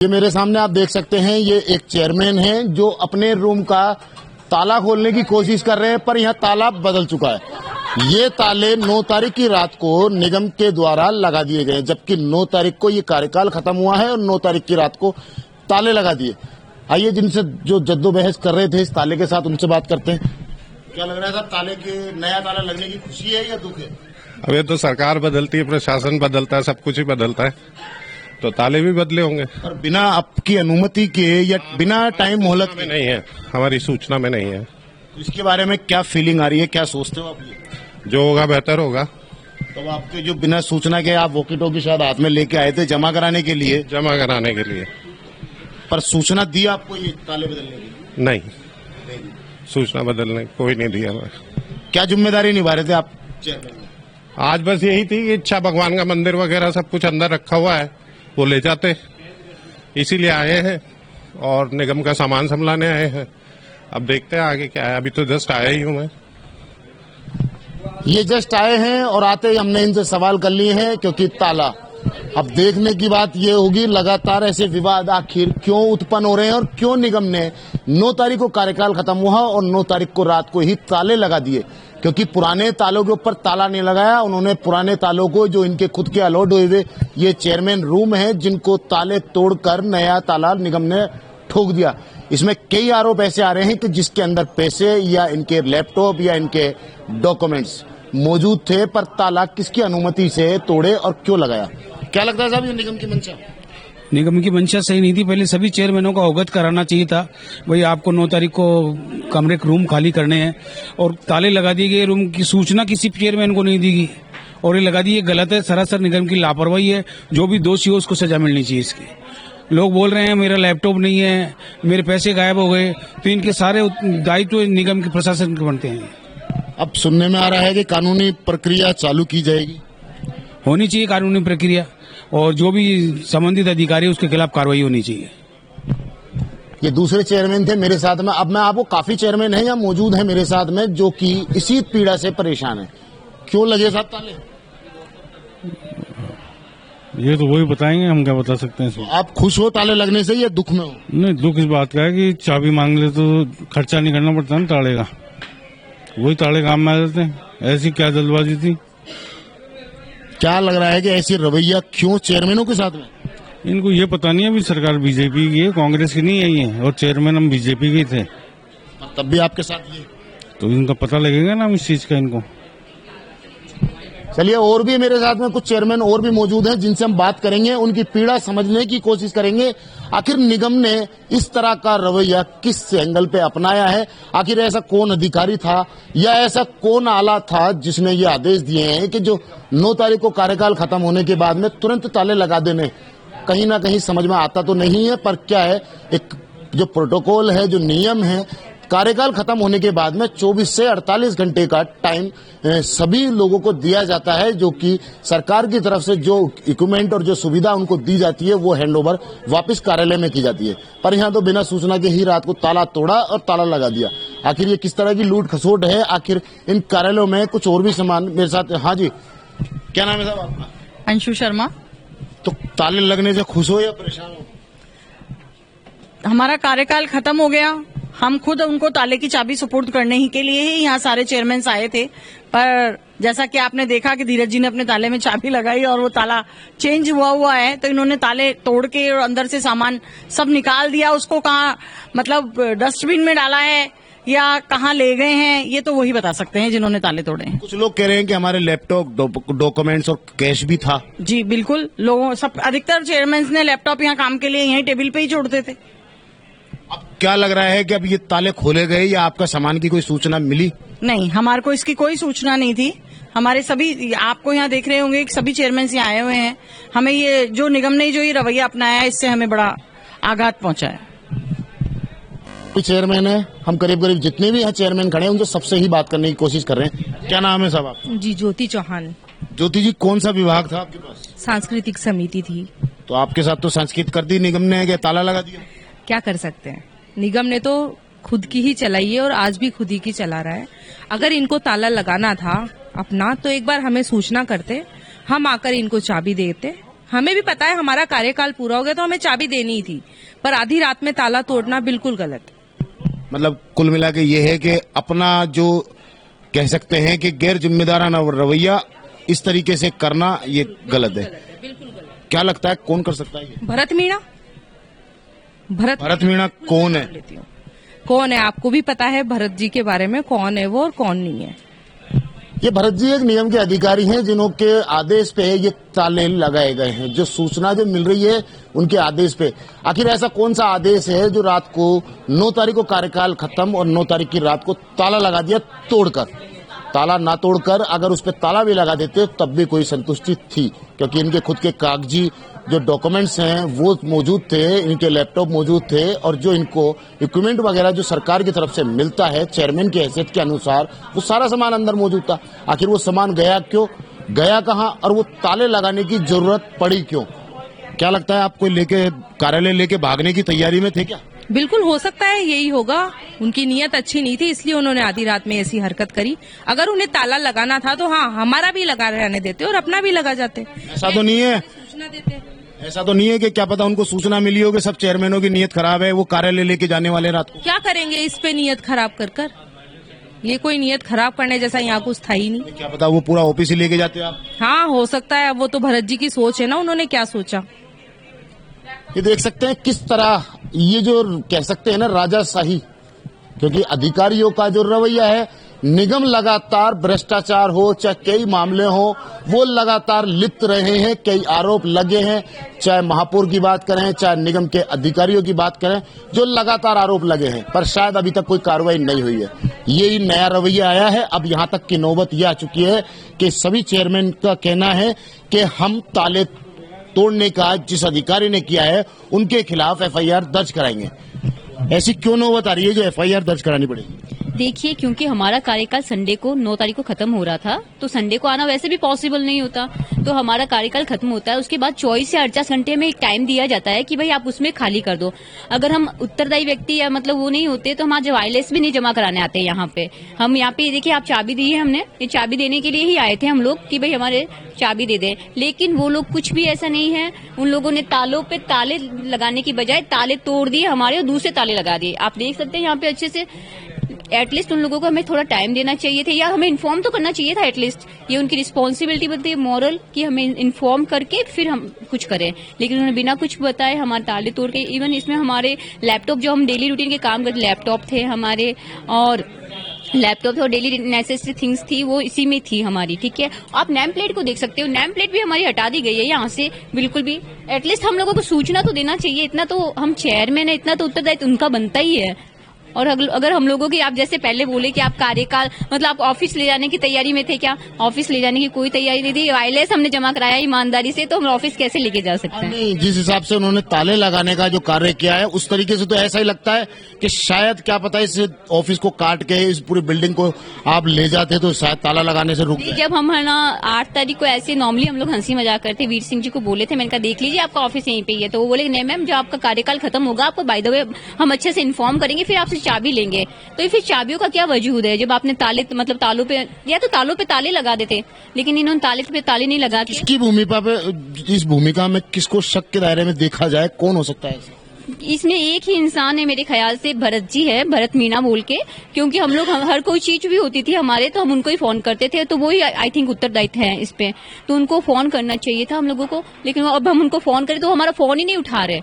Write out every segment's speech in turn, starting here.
ये मेरे सामने आप देख सकते हैं, ये एक चेयरमैन है जो अपने रूम का ताला खोलने की कोशिश कर रहे हैं, पर यहाँ ताला बदल चुका है। ये ताले 9 तारीख की रात को निगम के द्वारा लगा दिए गए, जबकि 9 तारीख को ये कार्यकाल खत्म हुआ है और 9 तारीख की रात को ताले लगा दिए। आइए जिनसे जो जद्दोबहस कर रहे थे इस ताले के साथ, उनसे बात करते हैं। क्या लग रहा है साहब, ताले के नया ताला लगने की खुशी है या दुख है? अब ये तो सरकार बदलती है, प्रशासन बदलता है, सब कुछ ही बदलता है, तो ताले भी बदले होंगे। और बिना आपकी अनुमति के या बिना टाइम मोहलत में नहीं है, हमारी सूचना में नहीं है। इसके बारे में क्या फीलिंग आ रही है, क्या सोचते हो आप? ये जो होगा बेहतर होगा। तो आपके जो बिना सूचना के आप वॉकी टॉकी शायद हाथ में लेके आए थे जमा कराने के लिए, पर सूचना दी आपको ये ताले बदलने की? नहीं, सूचना बदलने कोई नहीं दिया हमें। क्या जिम्मेदारी निभा रहे थे आप चेयरमैन? आज बस यही थी कि इच्छा भगवान का मंदिर वगैरह सब कुछ अंदर रखा हुआ है, वो ले जाते, इसीलिए आए हैं और निगम का सामान संभालने आए हैं। अब देखते हैं आगे क्या है, अभी तो जस्ट आया ही हूँ मैं। ये जस्ट आए हैं और आते ही हमने इनसे सवाल कर लिए हैं, क्योंकि ताला, अब देखने की बात ये होगी लगातार ऐसे विवाद आखिर क्यों उत्पन्न हो रहे हैं और क्यों निगम ने 9 तारीख को कार्यकाल खत्म हुआ और 9 तारीख को रात को ही ताले लगा दिए। क्योंकि पुराने तालों के ऊपर ताला नहीं लगाया, उन्होंने पुराने तालों को, जो इनके खुद के अलॉट हुए हुए ये चेयरमैन रूम है, जिनको ताले तोड़कर नया ताला निगम ने ठोक दिया। इसमें कई आरोप ऐसे आ रहे हैं कि जिसके अंदर पैसे या इनके लैपटॉप या इनके डॉक्यूमेंट्स मौजूद थे, पर ताला किसकी अनुमति से तोड़े और क्यों लगाया? क्या लगता है साहब, ये निगम की मंशा? निगम की मंशा सही नहीं थी। पहले सभी चेयरमैनों का अवगत कराना चाहिए था, भाई आपको 9 तारीख को कमरे रूम खाली करने हैं, और ताले लगा दिए गए। रूम की सूचना किसी चेयरमैन को नहीं दी गई और ये लगा दी, ये गलत है, सरासर निगम की लापरवाही है। जो भी दोषी हो उसको सजा मिलनी चाहिए इसकी। लोग बोल रहे हैं मेरा लैपटॉप नहीं है, मेरे पैसे गायब हो गए, तो इनके सारे दायित्व निगम के प्रशासन के बनते हैं। अब सुनने में आ रहा है कि कानूनी प्रक्रिया चालू की जाएगी। होनी चाहिए कानूनी प्रक्रिया, और जो भी संबंधित अधिकारी उसके खिलाफ कार्रवाई होनी चाहिए। ये दूसरे चेयरमैन थे मेरे साथ में। अब मैं आपको, काफी चेयरमैन है या मौजूद है मेरे साथ में जो कि इसी पीड़ा से परेशान है। क्यों लगे साहब ताले? ये तो वही बताएंगे, हम क्या बता सकते हैं इसमें। आप खुश हो ताले लगने से या दुख में हो? नहीं, दुख इस बात का है कि चाबी मांग ले तो खर्चा नहीं करना पड़ता ना ताले का, वही ताले काम में आ जाते हैं। ऐसी क्या जल्दबाजी थी? क्या लग रहा है कि ऐसी रवैया क्यों चेयरमैनों के साथ में? इनको ये पता नहीं है, अभी सरकार बीजेपी की है, कांग्रेस की नहीं है ये, और चेयरमैन हम बीजेपी के थे, तब भी आपके साथ ये, तो इनका पता लगेगा ना इस चीज का इनको। चलिए, और भी मेरे साथ में कुछ चेयरमैन और भी मौजूद हैं जिनसे हम बात करेंगे, उनकी पीड़ा समझने की कोशिश करेंगे। आखिर निगम ने इस तरह का रवैया किस एंगल पे अपनाया है? आखिर ऐसा कौन अधिकारी था या ऐसा कौन आला था जिसने ये आदेश दिए हैं कि जो 9 तारीख को कार्यकाल खत्म होने के बाद में तुरंत ताले लगा देने? कहीं ना कहीं समझ में आता तो नहीं है, पर क्या है, एक जो प्रोटोकॉल है, जो नियम है, कार्यकाल खत्म होने के बाद में 24 से 48 घंटे का टाइम सभी लोगों को दिया जाता है, जो कि सरकार की तरफ से जो इक्विपमेंट और जो सुविधा उनको दी जाती है वो हैंडओवर वापस कार्यालय में की जाती है। पर यहाँ तो बिना सूचना के ही रात को ताला तोड़ा और ताला लगा दिया। आखिर ये किस तरह की लूट खसोट है? आखिर इन कार्यालयों में कुछ और भी सामान मेरे साथ। हाँ जी, क्या नाम है साहब आपका? अंशु शर्मा। तो ताले लगने से खुश हो या परेशान हो? हमारा कार्यकाल खत्म हो गया, हम खुद उनको ताले की चाबी सुपुर्द करने ही के लिए ही यहाँ सारे चेयरमैन आए थे, पर जैसा कि आपने देखा कि धीरज जी ने अपने ताले में चाबी लगाई और वो ताला चेंज हुआ है, तो इन्होंने ताले तोड़ के और अंदर से सामान सब निकाल दिया। उसको कहाँ, मतलब डस्टबिन में डाला है या कहाँ ले गए हैं, ये तो वही बता सकते हैं जिन्होंने ताले तोड़े हैं। कुछ लोग कह रहे हैं कि हमारे लैपटॉप, डॉक्यूमेंट्स और कैश भी था। जी बिल्कुल, लोगों सब अधिकतर चेयरमैन ने लैपटॉप यहाँ काम के लिए यहीं टेबल पे ही छोड़ते थे। अब क्या लग रहा है कि अब ये ताले खोले गए या आपका सामान की कोई सूचना मिली? नहीं, हमारे को इसकी कोई सूचना नहीं थी। हमारे सभी, आपको यहाँ देख रहे होंगे कि सभी चेयरमैन यहाँ आए हुए हैं। हमें ये जो निगम ने जो ये रवैया अपनाया है, इससे हमें बड़ा आघात पहुंचा है। चेयरमैन है, हम करीब करीब जितने भी यहाँ चेयरमैन खड़े हैं उनसे सबसे ही बात करने की कोशिश कर रहे हैं। क्या नाम है साहब आपका? जी, ज्योति चौहान। ज्योति जी, कौन सा विभाग था आपके पास? सांस्कृतिक समिति थी। तो आपके साथ तो संस्कृत कर दी निगम ने, क्या ताला लगा दिया? क्या कर सकते हैं, निगम ने तो खुद की ही चलाई है और आज भी खुद ही की चला रहा है। अगर इनको ताला लगाना था अपना, तो एक बार हमें सूचना करते, हम आकर इनको चाबी देते, हमें भी पता है हमारा कार्यकाल पूरा हो गया तो हमें चाबी देनी ही थी, पर आधी रात में ताला तोड़ना बिल्कुल गलत है। मतलब कुल मिला के ये है कि अपना जो कह सकते हैं कि गैर जिम्मेदाराना रवैया इस तरीके से करना ये गलत है। बिल्कुल गलत। क्या लगता है कौन कर सकता है ये? भरत मीणा। भरत मीणा कौन है? कौन है आपको भी पता है भरत जी के बारे में, कौन है वो और कौन नहीं है? ये भरत जी एक निगम के अधिकारी हैं जिनके आदेश पे ये ताले लगाए गए हैं। जो सूचना जो मिल रही है उनके आदेश पे, आखिर ऐसा कौन सा आदेश है जो रात को 9 तारीख को कार्यकाल खत्म और 9 तारीख की रात को ताला लगा दिया तोड़कर? ताला ना तोड़कर अगर उस पे ताला भी लगा देते तब भी कोई संतुष्टि थी, क्योंकि इनके खुद के कागजी जो डॉक्यूमेंट्स हैं वो मौजूद थे, इनके लैपटॉप मौजूद थे और जो इनको इक्विपमेंट वगैरह जो सरकार की तरफ से मिलता है चेयरमैन की हैसियत के अनुसार वो सारा सामान अंदर मौजूद था। आखिर वो सामान गया क्यों, गया कहाँ और वो ताले लगाने की जरूरत पड़ी क्यों? क्या लगता है आपको लेके कार्यालय लेके भागने की तैयारी में थे क्या? बिल्कुल हो सकता है यही होगा। उनकी नीयत अच्छी नहीं थी इसलिए उन्होंने आधी रात में ऐसी हरकत करी। अगर उन्हें ताला लगाना था तो हाँ, हमारा भी लगा रहने देते और अपना भी लगा जाते। ऐसा तो नहीं है, सूचना देते। ऐसा तो नहीं है कि क्या पता उनको सूचना मिली हो कि सब चेयरमैनों की नीयत खराब है, वो कार्यालय लेके जाने वाले रात को? क्या करेंगे इस पे नीयत खराब कर? ये कोई नीयत खराब करने जैसा यहाँ कुछ था ही नहीं। क्या पता वो पूरा ऑफिस ही लेके जाते आप? हाँ हो सकता है, वो तो भरत जी की सोच है ना, उन्होंने क्या सोचा। ये देख सकते हैं किस तरह ये जो कह सकते हैं ना राजाशाही, क्योंकि अधिकारियों का जो रवैया है, निगम लगातार भ्रष्टाचार हो चाहे कई मामले हो वो लगातार लिप्त रहे हैं, कई आरोप लगे हैं, चाहे महापौर की बात करें चाहे निगम के अधिकारियों की बात करें, जो लगातार आरोप लगे हैं पर शायद अभी तक कोई कार्रवाई नहीं हुई है। यही नया रवैया आया है। अब यहाँ तक की नौबत यह आ चुकी है कि सभी चेयरमैन का कहना है कि हम ताले तोड़ने का जिस अधिकारी ने किया है उनके खिलाफ एफआईआर दर्ज कराएंगे। ऐसी क्यों नौबत आ रही है जो एफआईआर दर्ज करानी पड़ेगी? देखिए, क्योंकि हमारा कार्यकाल संडे को 9 तारीख को खत्म हो रहा था, तो संडे को आना वैसे भी पॉसिबल नहीं होता। तो हमारा कार्यकाल खत्म होता है, उसके बाद 24 से 48 घंटे में एक टाइम दिया जाता है कि भाई आप उसमें खाली कर दो। अगर हम उत्तरदायी व्यक्ति या मतलब वो नहीं होते तो हमारे वायरलेस भी नहीं जमा कराने आते यहाँ पे। हम यहाँ पे देखिए, आप चाबी दी है, हमने ये चाबी देने के लिए ही आए थे हम लोग कि भाई हमारे चाबी दे दें, लेकिन वो लोग कुछ भी ऐसा नहीं है। उन लोगों ने तालों पे ताले लगाने की बजाय ताले तोड़ दिए हमारे और दूसरे ताले लगा दिए। आप देख सकते हैं यहाँ पे अच्छे से। एटलीस्ट उन लोगों को हमें थोड़ा टाइम देना चाहिए था या हमें इन्फॉर्म तो करना चाहिए था एटलीस्ट। ये उनकी रिस्पॉन्सिबिलिटी बनती है मॉरल कि हमें इन्फॉर्म करके फिर हम कुछ करें, लेकिन उन्होंने बिना कुछ बताए हमारे ताले तोड़ के। इवन इसमें हमारे लैपटॉप जो हम डेली रूटीन के काम करते लैपटॉप थे हमारे, और लैपटॉप थे और डेली नेसेसरी थिंग्स थी वो इसी में थी हमारी। ठीक है, आप नेम प्लेट को देख सकते हो, नेम प्लेट भी हमारी हटा दी गई है यहाँ से बिल्कुल भी। एटलीस्ट हम लोगों को सूचना तो देना चाहिए, इतना तो हम चेयरमैन है, इतना तो उत्तरदायित्व उनका बनता ही है। और अगर हम लोगों की, आप जैसे पहले बोले कि आप कार्यकाल मतलब आप ऑफिस ले जाने की तैयारी में थे, क्या ऑफिस ले जाने की कोई तैयारी नहीं थी? वायरलेस हमने जमा कराया ईमानदारी से, तो हम ऑफिस कैसे लेके जा सकते हैं? नहीं, जिस हिसाब से उन्होंने ताले लगाने का जो कार्य किया है उस तरीके से तो ऐसा ही लगता है कि शायद क्या पता इस ऑफिस को काट के इस पूरी बिल्डिंग को आप ले जाते तो शायद ताला लगाने से रुक जाए। जब हम है ना 8 तारीख को ऐसे नॉर्मली हम लोग हंसी मजाक करते, वीर सिंह जी को बोले थे, मैंने कहा देख लीजिए आपका ऑफिस यहीं पे ही है, तो वो बोले नहीं मैम, जो आपका कार्यकाल खत्म होगा आपको बाय द वे हम अच्छे से इन्फॉर्म करेंगे, फिर आपसे चाबी लेंगे। तो फिर चाबियों का क्या वजूद है जब आपने ताले मतलब तालों पे, या तो तालों पे ताले लगा देते, लेकिन इन्होंने ताले पे ताले नहीं लगा के। किसकी भूमिका पे, इस भूमिका में किसको शक के दायरे में देखा जाए, कौन हो सकता है? इसमें एक ही इंसान है मेरे ख्याल से, भरत जी है, भरत मीणा बोल के। क्योंकि हम लोग हर कोई चीज भी होती थी हमारे तो हम उनको ही फोन करते थे, तो वही आई थिंक उत्तरदायित्व है इस पे, तो उनको फोन करना चाहिए था हम लोगों को। लेकिन अब हम उनको फोन करें तो हमारा फोन ही नहीं उठा रहे।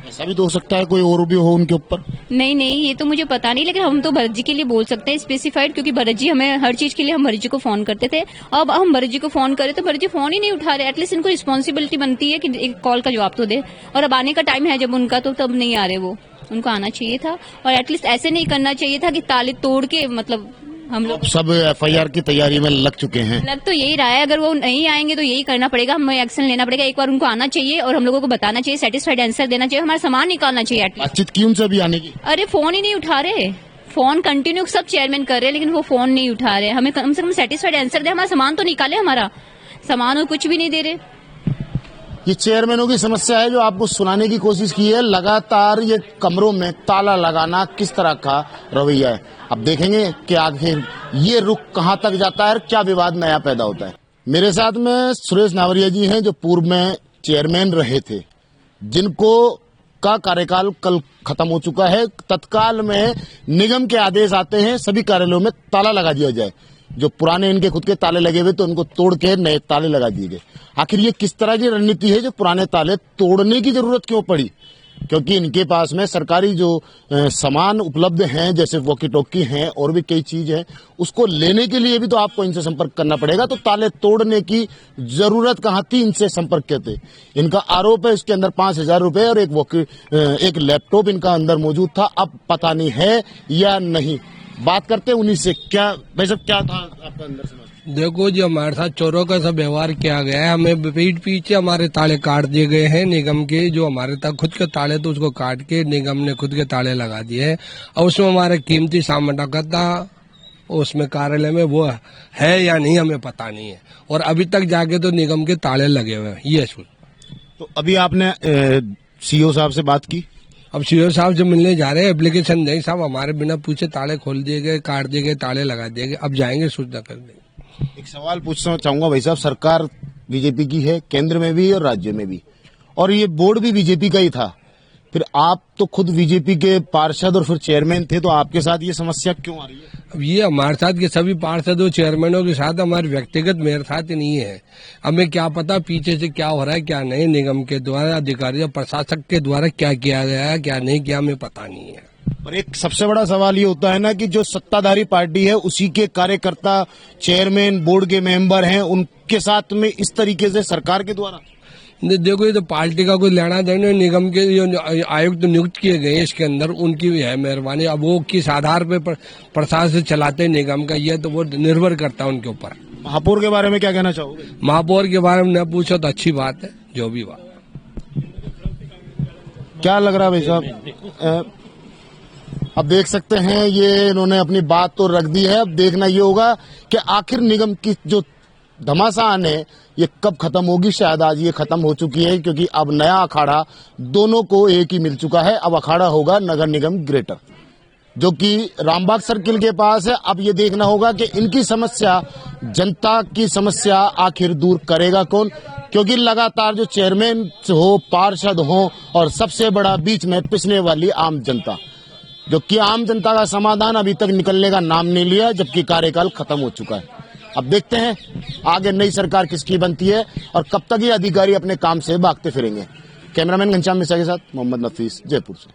ऐसा भी तो हो सकता है कोई और भी हो उनके ऊपर। नहीं, ये तो मुझे पता नहीं, लेकिन हम तो भरत जी के लिए बोल सकते हैं स्पेसिफाइड, क्योंकि भरत जी हमें हर चीज के लिए हम भरत जी को फोन करते थे। अब हम भरत जी को फोन करें तो भरत जी फोन ही नहीं उठा रहे। एटलीस्ट इनको रिस्पॉन्सिबिलिटी बनती है कि एक कॉल का जवाब तो दे, और अब आने का टाइम है जब उनका, तो तब नहीं आ रहे वो। उनको आना चाहिए था और एटलीस्ट ऐसे नहीं करना चाहिए था कि ताले तोड़ के मतलब हम लोग सब एफआईआर की तैयारी में लग चुके हैं। लग तो यही रहा है, अगर वो नहीं आएंगे तो यही करना पड़ेगा, हमें एक्शन लेना पड़ेगा। एक बार उनको आना चाहिए और हम लोगों को बताना चाहिए, सेटिस्फाइड आंसर देना चाहिए, हमारा सामान निकालना चाहिए एटलीस्ट। बातचीत की उनसे भी आने की? अरे फोन ही नहीं उठा रहे, फोन कंटिन्यू सब चेयरमैन कर रहे हैं लेकिन वो फोन नहीं उठा रहे। हमें कम से कम सेटिस्फाइड आंसर दे, हमारा सामान तो निकाले, हमारा सामान और कुछ भी नहीं दे रहे। ये चेयरमैनों की समस्या है जो आपको सुनाने की कोशिश की है। लगातार ये कमरों में ताला लगाना किस तरह का रवैया है, अब देखेंगे कि आखिर ये रुख कहां तक जाता है और क्या विवाद नया पैदा होता है। मेरे साथ में सुरेश नावरिया जी हैं जो पूर्व में चेयरमैन रहे थे, जिनको का कार्यकाल कल खत्म हो चुका है, तत्काल में निगम के आदेश आते हैं सभी कार्यालयों में ताला लगा दिया जाए। जो पुराने इनके खुद के ताले लगे हुए तो उनको तोड़ के नए ताले लगा दिए गए। आखिर ये किस तरह की रणनीति है जो पुराने ताले तोड़ने की जरूरत क्यों पड़ी? क्योंकि इनके पास में सरकारी जो सामान उपलब्ध हैं, जैसे वॉकी टॉकी हैं और भी कई चीज है, उसको लेने के लिए भी तो आपको इनसे संपर्क करना पड़ेगा। तो ताले तोड़ने की जरूरत कहाँ थी? इनसे संपर्क करते। इनका आरोप है इसके अंदर 5,000 रुपए और एक लैपटॉप इनका अंदर मौजूद था। अब पता नहीं है या नहीं। बात करते हैं उन्हीं से। क्या भाई साहब, क्या था आपका अंदर समझ? देखो जी, हमारे साथ चोरों का सब व्यवहार किया गया है। हमें पीठ पीछे हमारे ताले काट दिए गए हैं निगम के। जो हमारे तक खुद के ताले तो उसको काट के निगम ने खुद के ताले लगा दिए हैं। और उसमें हमारे कीमती सामान रखा था, उसमें कार्यालय में वो है या नहीं हमें पता नहीं है। और अभी तक जाके तो निगम के ताले लगे हुए हैं। ये सुन, तो अभी आपने सीईओ साहब से बात की? अब सीईओ साहब से मिलने जा रहे हैं। एप्लीकेशन नहीं साहब, हमारे बिना पूछे ताले खोल दिए गए, काट दिए गए, ताले लगा दिए गए। अब जाएंगे सूचना कर देंगे। एक सवाल पूछना चाहूंगा भाई साहब, सरकार बीजेपी की है, केंद्र में भी और राज्य में भी, और ये बोर्ड भी बीजेपी का ही था। फिर आप तो खुद बीजेपी के पार्षद और फिर चेयरमैन थे, तो आपके साथ ये समस्या क्यों आ रही है? अब ये हमारे साथ के सभी पार्षदों चेयरमैनों के साथ हमारे व्यक्तिगत मेरे साथ नहीं है। हमें क्या पता पीछे से क्या हो रहा है क्या नहीं, निगम के द्वारा, अधिकारियों, प्रशासक के द्वारा क्या किया गया है क्या नहीं किया, हमें पता नहीं है। और एक सबसे बड़ा सवाल ये होता है ना कि जो सत्ताधारी पार्टी है उसी के कार्यकर्ता चेयरमैन बोर्ड के मेंबर हैं, उनके साथ में इस तरीके से सरकार के द्वारा। देखो, ये तो पार्टी का कोई लेना देना, निगम के जो आयुक्त नियुक्त किए गए इसके अंदर उनकी भी है मेहरबानी। अब वो किस आधार पे प्रशासन चलाते हैं निगम का, ये तो वो निर्भर करता है उनके ऊपर। महापौर के बारे में क्या कहना चाहोगे? महापौर के बारे में न पूछो तो अच्छी बात है, जो भी बात। क्या लग रहा है भाई साहब? अब देख सकते हैं ये इन्होंने अपनी बात तो रख दी है। अब देखना ये होगा कि आखिर निगम की जो घमासान है ये कब खत्म होगी। शायद आज ये खत्म हो चुकी है, क्योंकि अब नया अखाड़ा दोनों को एक ही मिल चुका है। अब अखाड़ा होगा नगर निगम ग्रेटर, जो कि रामबाग सर्किल के पास है। अब ये देखना होगा कि इनकी समस्या, जनता की समस्या आखिर दूर करेगा कौन, क्योंकि लगातार जो चेयरमैन हो, पार्षद हो और सबसे बड़ा बीच में पिसने वाली आम जनता, जो कि आम जनता का समाधान अभी तक निकलने का नाम नहीं लिया, जबकि कार्यकाल खत्म हो चुका है। अब देखते हैं आगे नई सरकार किसकी बनती है और कब तक ये अधिकारी अपने काम से भागते फिरेंगे। कैमरामैन घनश्याम मिश्रा के साथ मोहम्मद नफीस, जयपुर से।